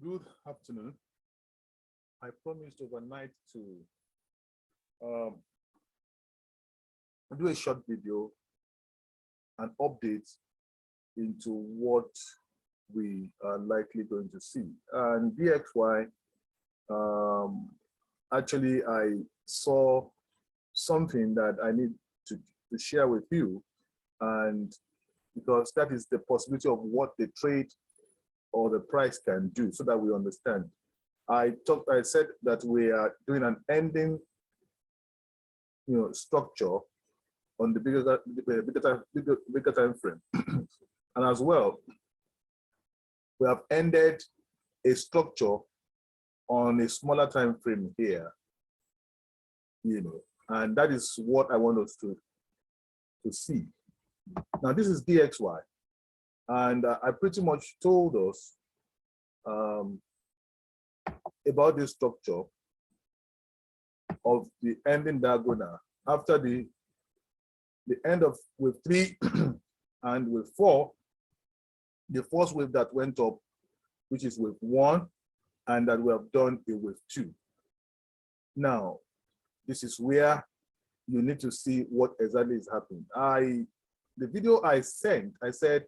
Good afternoon. I promised overnight to um, do a short video and update into what we are likely going to see. And DXY, actually, I saw something that I need to share with you, and because that is the possibility of what the trade or the price can do, so that we understand. I said that we are doing an ending, structure on the bigger time frame, and as well, we have ended a structure on a smaller time frame here, and that is what I want us to see. Now, this is DXY, and I pretty much told us about this structure of the ending diagonal after the end of wave 3 and wave 4, the first wave that went up, which is wave 1, and that we have done a wave 2. Now, this is where you need to see what exactly is happening. The video I sent, I said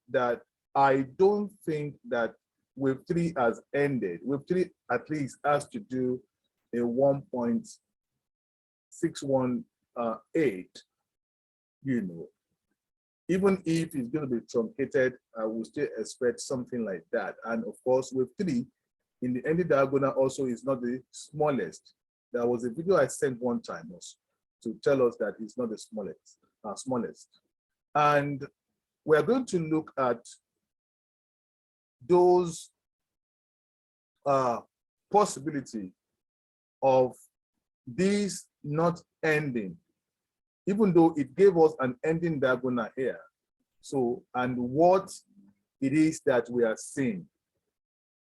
that I don't think that wave 3 has ended. Wave 3 at least has to do a 1.618, Even if it's going to be truncated, I will still expect something like that. And of course, wave 3 in the ending diagonal also is not the smallest. There was a video I sent one time also to tell us that it's not the smallest. And we're going to look at those possibility of this not ending, even though it gave us an ending diagonal here. So, and what it is that we are seeing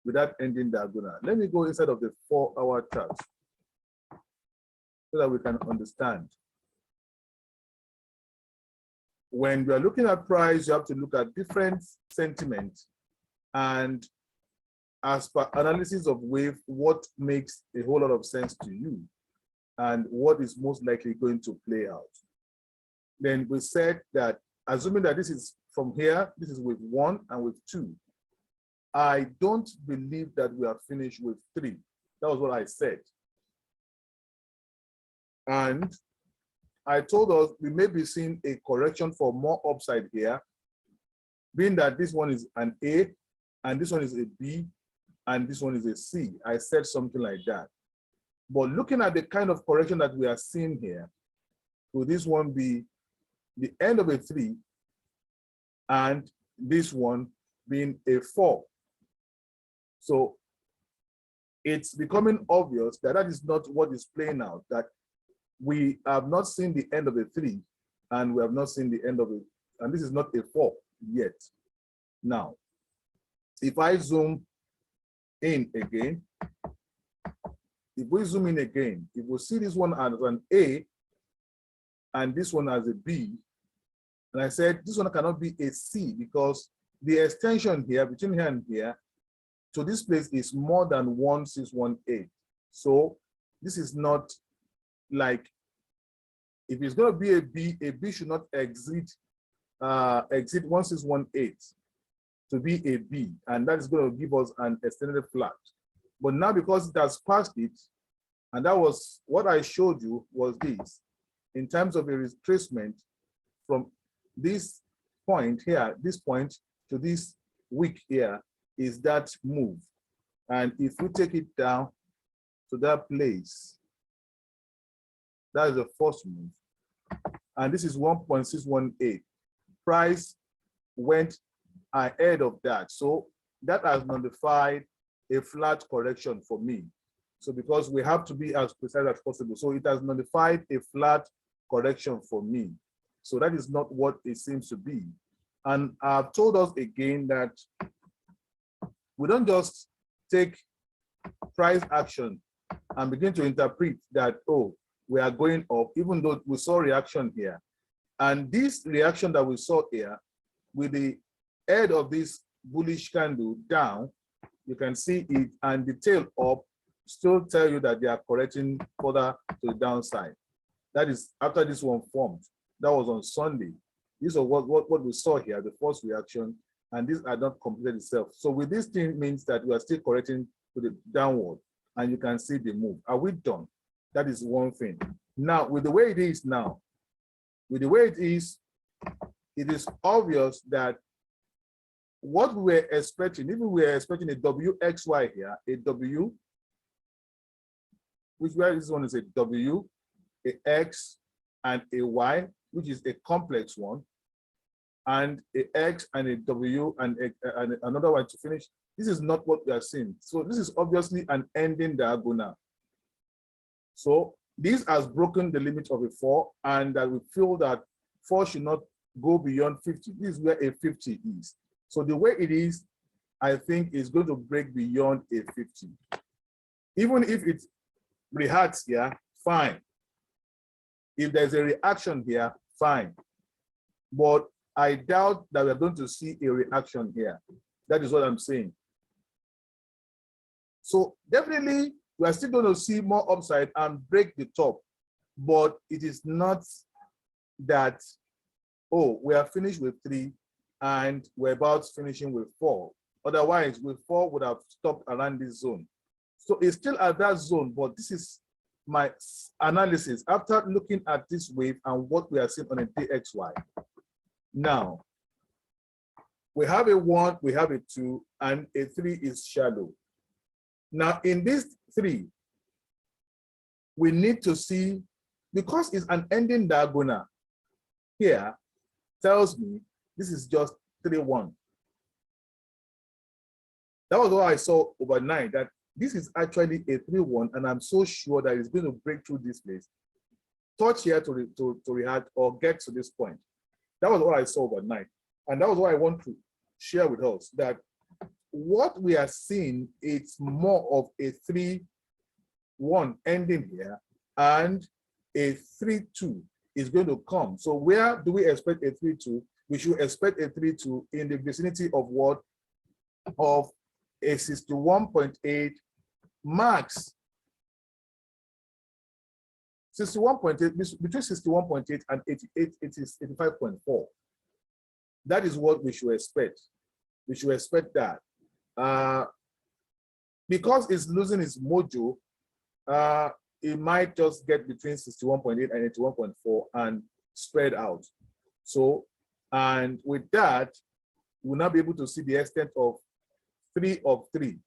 with that ending diagonal. Let me go inside of the 4-hour chart so that we can understand. When you are looking at price, you have to look at different sentiment, and as per analysis of wave, what makes a whole lot of sense to you and what is most likely going to play out. Then we said that, assuming that this is from here, this is wave 1 and wave 2, I don't believe that we are finished with 3. That was what I said. And I told us we may be seeing a correction for more upside here, being that this one is an A, and this one is a B, and this one is a C. I said something like that. But looking at the kind of correction that we are seeing here, could this one be the end of a 3 and this one being a 4? So it's becoming obvious that that is not what is playing out, that we have not seen the end of a 3 and we have not seen the end of it, and this is not a 4 yet. Now, if I zoom in again, if we zoom in again, if we see this one as an A and this one as a B, and I said this one cannot be a C because the extension here between here and here to this place is more than 1618. So this is not like, if it's going to be a B should not exit 1618 to be a B, and that is going to give us an extended flat. But now, because it has passed it, and that was what I showed you, was this, in terms of a retracement from this point here, this point to this wick here, is that move. And if we take it down to that place, that is the first move. And this is 1.618. Price went ahead of that. So that has nullified a flat correction for me. So because we have to be as precise as possible. So it has nullified a flat correction for me. So that is not what it seems to be. And I've told us again that we don't just take price action and begin to interpret that, oh, we are going up, even though we saw reaction here. And this reaction that we saw here, with the head of this bullish candle down, You can see it, and the tail up still tell you that they are correcting further to the downside. That is after this one formed. That was on Sunday. This is what we saw here, the first reaction, and these are not completed itself. So with this thing means that we are still correcting to the downward, and you can see the move. Are we done? That is one thing. Now, with the way it is now, it is obvious that what we were expecting, even we were expecting a WXY here, a W, which where this one is a W, a X, and a Y, which is a complex one, and a X and a W and another one to finish. This is not what we are seeing. So this is obviously an ending diagonal. So this has broken the limit of a 4, and that we feel that 4 should not go beyond 50. This is where a 50 is. So the way it is, I think is going to break beyond a 50. Even if it reacts here, fine. If there's a reaction here, fine. But I doubt that we're going to see a reaction here. That is what I'm saying. So definitely, we are still going to see more upside and break the top. But it is not that, oh, we are finished with 3 and we're about finishing with 4. Otherwise, with 4 would have stopped around this zone. So it's still at that zone, but this is my analysis after looking at this wave and what we are seeing on a DXY. Now, we have a 1, we have a 2, and a 3 is shallow. Now, in this 3, we need to see, because it's an ending diagonal here, tells me this is just 3-1. That was what I saw overnight, that this is actually a 3-1, and I'm so sure that it's going to break through this place, touch here to react or get to this point. That was what I saw overnight. And that was what I want to share with us, that what we are seeing, it's more of a 3-1 ending here, and a 3-2 is going to come. So where do we expect a 3-2? We should expect a 3-2 in the vicinity of what? Of a 61.8 max. 61.8, between 61.8 and 88, it is 85.4. That is what we should expect. We should expect that. Because it's losing its mojo, it might just get between 61.8 and 81.4 and spread out. So, and with that, we'll now be able to see the extent of 3 of 3.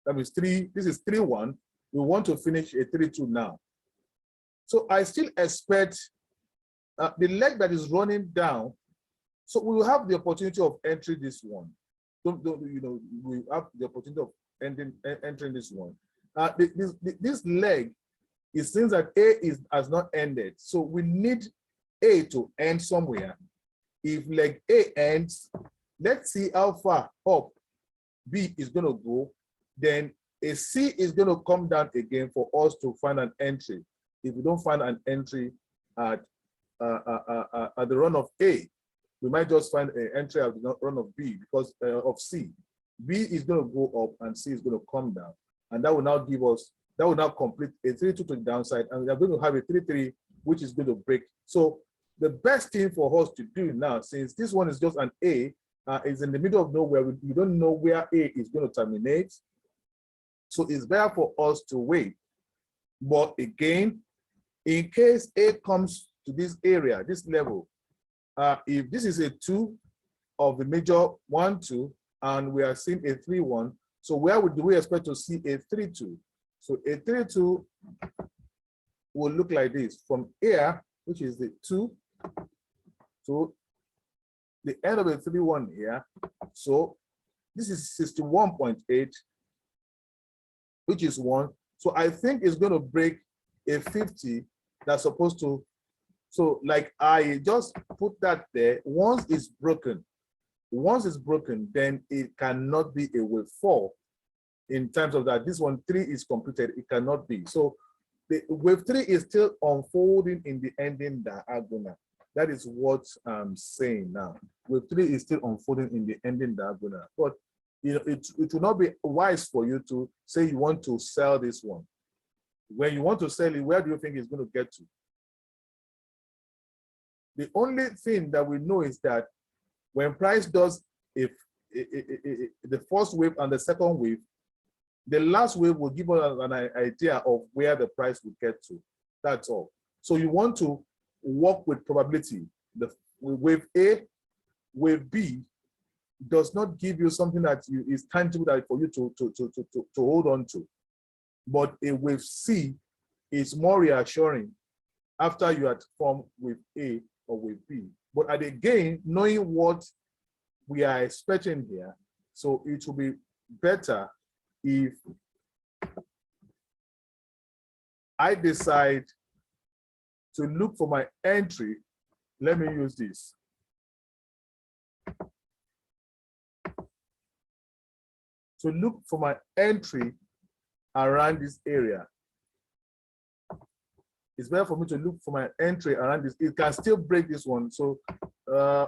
That means 3, this is 3-1. We want to finish a 3-2 now. So I still expect the leg that is running down. So we will have the opportunity of entering this one. We have the opportunity of entering this one. This leg, it seems that A has not ended. So we need A to end somewhere. If leg A ends, let's see how far up B is going to go. Then a C is going to come down again for us to find an entry. If we don't find an entry at the run of A, we might just find an entry at the run of B because of C. B is going to go up and C is going to come down. And that will now give us, that will now complete a 3-2 to the downside. And we are going to have a 3-3, which is going to break. So the best thing for us to do now, since this one is just an A, is in the middle of nowhere, we don't know where A is going to terminate. So it's better for us to wait. But again, in case A comes to this area, this level, if this is a 2 of the major 1-2, and we are seeing a 3-1, so where do we expect to see a 3-2? So a 3-2 will look like this from here, which is the 2, to the end of a 3-1 here. So this is 61.8, which is 1. So I think it's going to break a 50 that's supposed to. So like I just put that there. Once it's broken, then it cannot be a wave 4 in terms of that. This one 3 is completed, it cannot be. So the wave 3 is still unfolding in the ending diagonal. That is what I'm saying now. Wave 3 is still unfolding in the ending diagonal. But it will not be wise for you to say you want to sell this one. When you want to sell it, where do you think it's going to get to? The only thing that we know is that when price does the first wave and the second wave, the last wave will give us an idea of where the price will get to. That's all. So you want to work with probability. The wave A, wave B does not give you something that is tangible that for you to hold on to. But a wave C is more reassuring after you had formed wave A or wave B. But again, knowing what we are expecting here, so it will be better if I decide to look for my entry. Let me use this. To look for my entry around this area. It's better for me to look for my entry around this. It can still break this one. So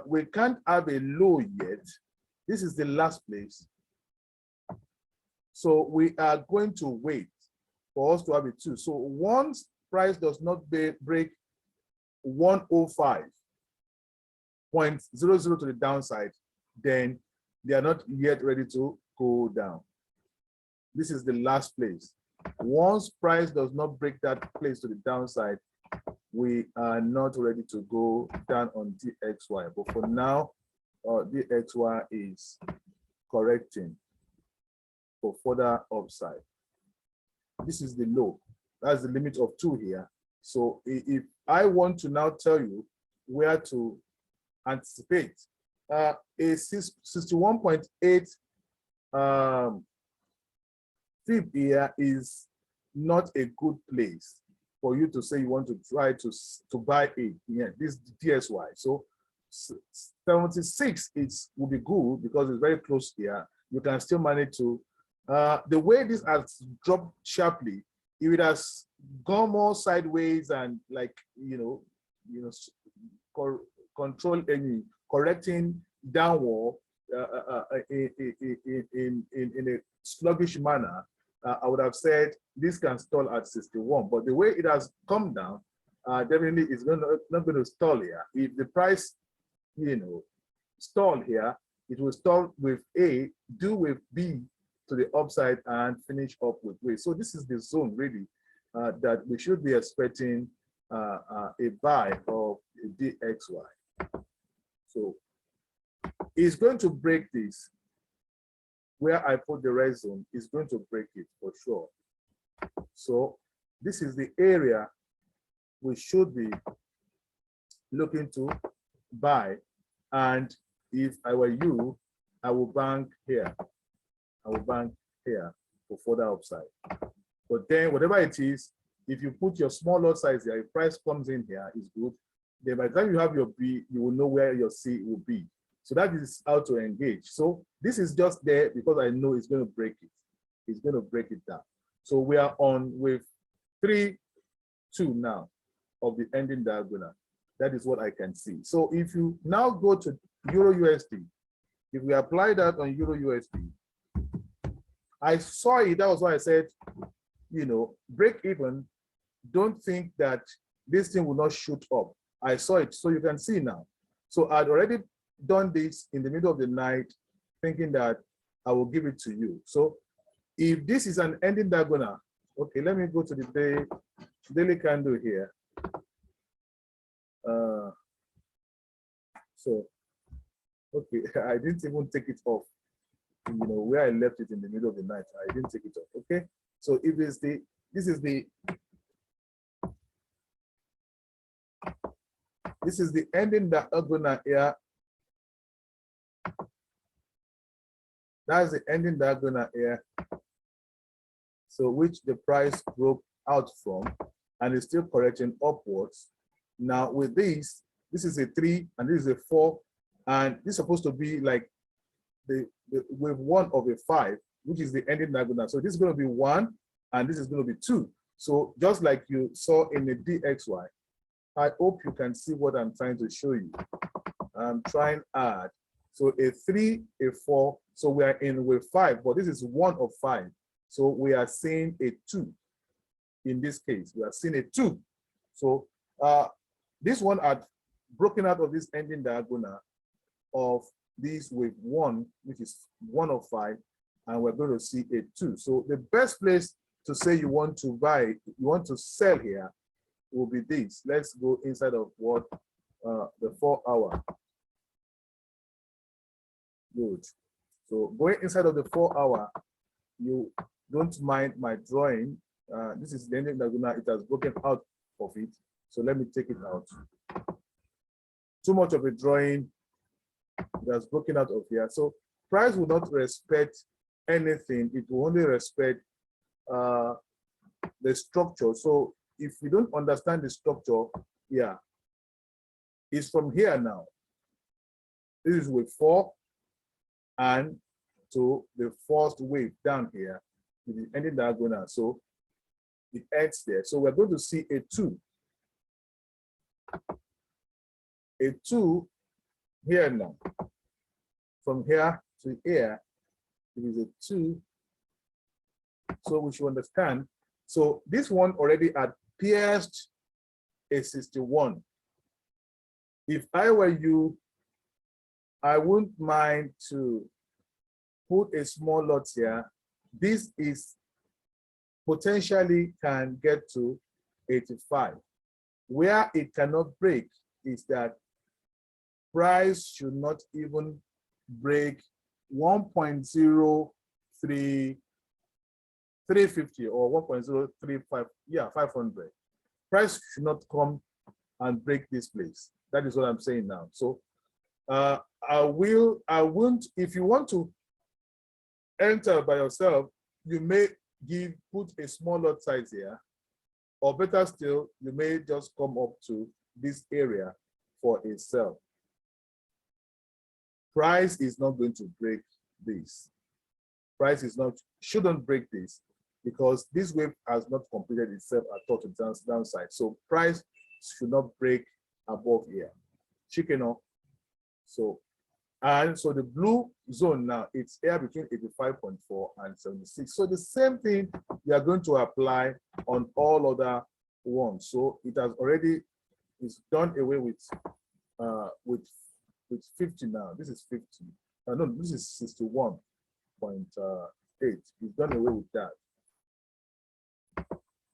we can't have a low yet. This is the last place. So we are going to wait for us to have a 2. So once price does not break 105.00 to the downside, then they are not yet ready to go down. This is the last place. Once price does not break that place to the downside, we are not ready to go down on DXY. But for now, DXY is correcting for further upside. This is the low. That's the limit of 2 here. So if I want to now tell you where to anticipate, a 61.8 fib here is not a good place for you to say you want to try to buy it. Yeah, this DSY. So 76 will be good because it's very close here. You can still manage to. The way this has dropped sharply, if it has gone more sideways and control any correcting downward in a sluggish manner, I would have said this can stall at 61. But the way it has come down, definitely is not going to stall here. If the price, stall here, it will stall with A, do with B to the upside, and finish up with way. So this is the zone really that we should be expecting a buy of DXY. So it's going to break this. Where I put the red zone is going to break it for sure. So this is the area we should be looking to buy. And if I were you, I will bank here. I will bank here for further upside. But then whatever it is, if you put your small lot size here, if price comes in here, is good. Then by the time you have your B, you will know where your C will be. So that is how to engage. So this is just there because I know it's going to break it. It's going to break it down. So we are on with 3-2 now of the ending diagonal. That is what I can see. So if you now go to EURUSD, if we apply that on EURUSD, I saw it. That was why I said, break even. Don't think that this thing will not shoot up. I saw it. So you can see now. So I'd already done this in the middle of the night, thinking that I will give it to you. So if this is an ending diagonal, okay, let me go to the daily candle here. So, okay, I didn't even take it off. Where I left it in the middle of the night, I didn't take it off. Okay, so if this is the ending diagonal here. That's the ending diagonal here. So which the price broke out from and is still correcting upwards. Now with this is a 3 and this is a 4, and this is supposed to be like the wave 1 of a 5, which is the ending diagonal. So this is going to be 1 and this is going to be 2. So just like you saw in the DXY, I hope you can see what I'm trying to show you. I'm trying hard So a 3, a 4. So we are in wave 5, but this is 1 of 5. So we are seeing a 2. In this case, we are seeing a 2. So this one had broken out of this ending diagonal of this wave 1, which is 1 of 5, and we're going to see a 2. So the best place to say you want to buy, you want to sell here, will be this. Let's go inside of what the 4-hour. Good. So going inside of the 4-hour, you don't mind my drawing. This is the ending diagonal. It has broken out of it. So let me take it out. Too much of a drawing. It has broken out of here. So price will not respect anything. It will only respect the structure. So if you don't understand the structure, yeah, it's from here now. This is wave 4 and to the first wave down here with the ending diagonal. So it ends there. So we're going to see a 2. A 2 here now. From here to here, it is a 2. So we should understand. So this one already had pierced a 61. If I were you, I wouldn't mind to put a small lot here. This is potentially can get to 85. Where it cannot break is that price should not even break 1.0350 or 1.035, yeah, 500. Price should not come and break this place. That is what I'm saying now. So I won't, if you want to enter by yourself, you may put a small lot size here, or better still, you may just come up to this area for a sell. Price is not going to break this. Price is not, shouldn't break this because this wave has not completed itself at all to downside. So price should not break above here. Chicken off. So, and so the blue zone now, it's here between 85.4 and 76. So the same thing we are going to apply on all other ones. So it has already, it's done away with 50 now. This is 50. No, this is 61.8. It's done away with that.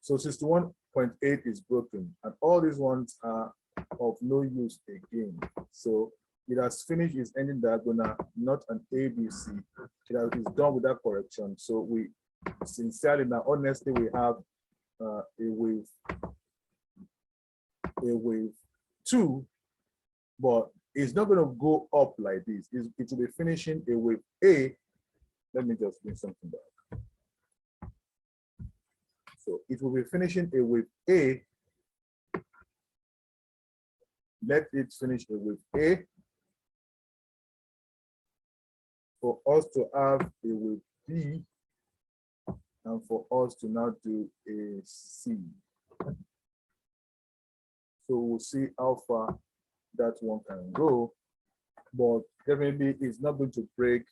So 61.8 is broken, and all these ones are of no use again. So it has finished its ending diagonal, not an ABC. It is done with that correction. So we sincerely now, honestly, we have a wave 2, but it's not going to go up like this. It will be finishing a wave A. Let me just bring something back. So it will be finishing a wave A. Let it finish a wave A. For us to have a wave B, and for us to now do a C. So we'll see how far that one can go, but definitely it's not going to break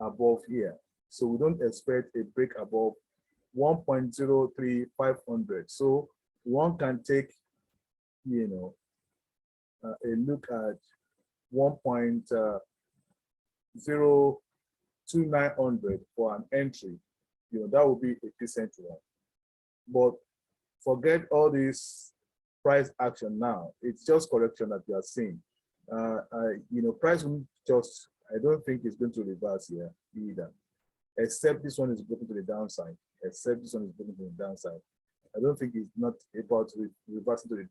above here. So we don't expect a break above 1.03500. So one can take, you know, a look at 1.02900 for an entry. You know, that would be a decent one. But forget all this price action now. It's just correction that you are seeing. You know, price will just, I don't think it's going to reverse here either, except this one is broken to the downside. Except this one is broken to the downside. I don't think it's not about to reverse to the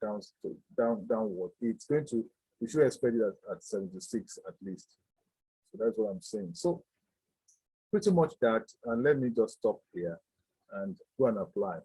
downward. It's going to, we should expect it at 76 at least. So that's what I'm saying. So pretty much that, and let me just stop here and go and apply.